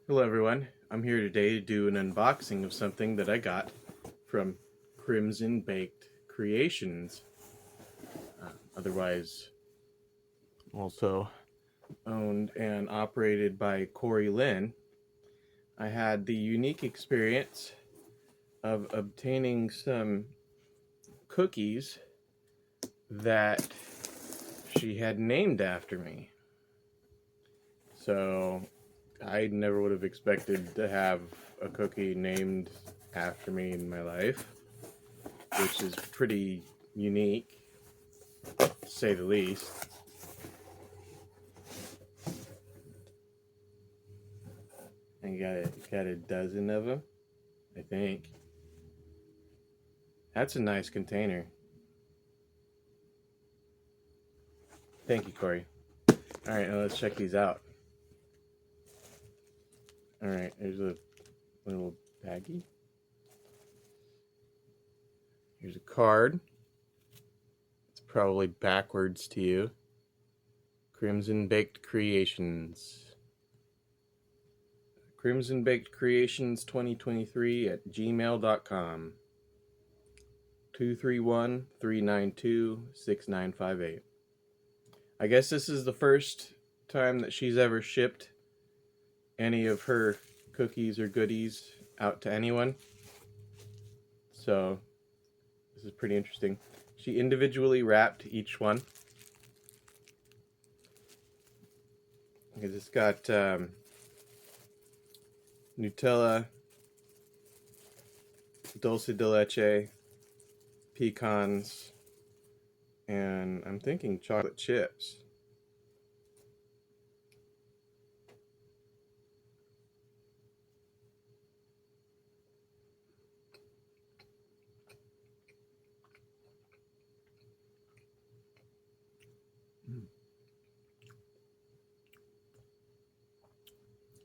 Hello everyone, I'm here today to do an unboxing of something that I got from Crimson Baked Creations, otherwise also owned and operated by Cory Lynn. I had the unique experience of obtaining some cookies that she had named after me. So I never would have expected to have a cookie named after me in my life, which is pretty unique, to say the least. And you got a dozen of them, I think. That's a nice container. Thank you, Cory. All right, now let's check these out. All right, there's a little baggie. Here's a card. It's probably backwards to you. Crimson Baked Creations. Crimson Baked Creations 2023 at gmail.com. 231-392-6958. I guess this is the first time that she's ever shipped any of her cookies or goodies out to anyone. So this is pretty interesting. She individually wrapped each one. It's got Nutella, dulce de leche, pecans, and I'm thinking chocolate chips.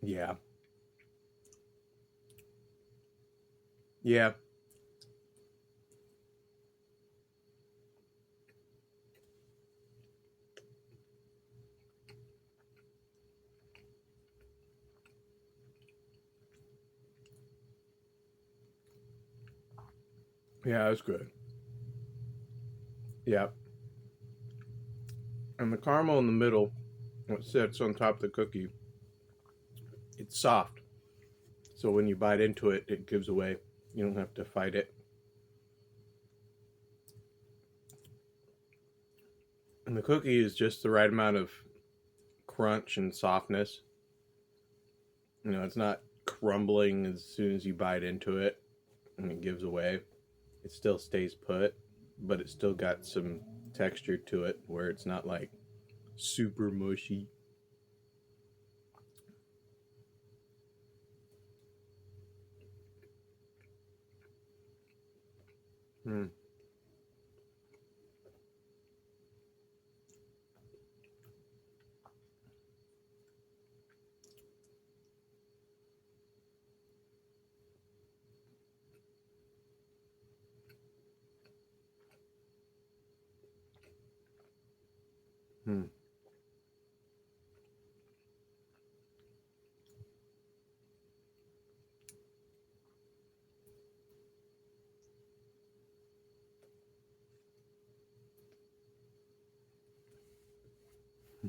Yeah. Yeah. Yeah, that's good. Yeah. And the caramel in the middle, what sits on top of the cookie, it's soft. So when you bite into it, it gives away. You don't have to fight it. And the cookie is just the right amount of crunch and softness. You know, it's not crumbling as soon as you bite into it and it gives away. It still stays put, but it's still got some texture to it where it's not like super mushy. Hmm. Hmm.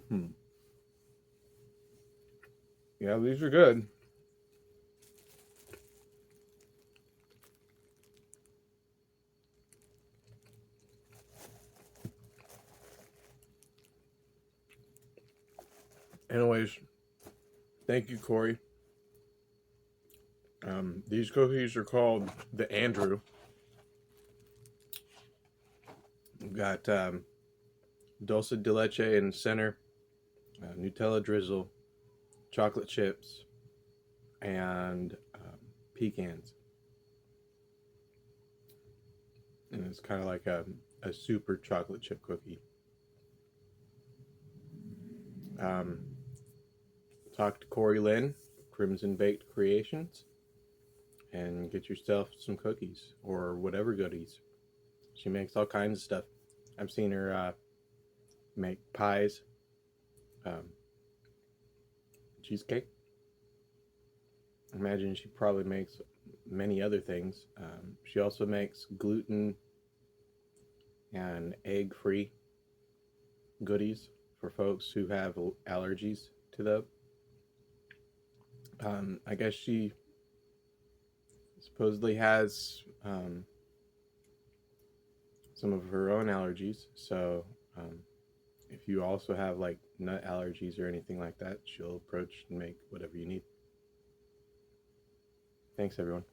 Hmm. Yeah, these are good. Anyways, thank you, Cory. These cookies are called the Andrew. We've got dulce de leche in the center, Nutella drizzle, chocolate chips, and pecans. And it's kind of like a super chocolate chip cookie. Um, talk to Cory Lynn, Crimson Baked Creations, and get yourself some cookies or whatever goodies. She makes all kinds of stuff. I've seen her make pies, um, cheesecake, I imagine she probably makes many other things. She also makes gluten and egg-free goodies for folks who have allergies to them. I guess she supposedly has some of her own allergies, so if you also have like nut allergies or anything like that, she'll approach and make whatever you need. Thanks, everyone.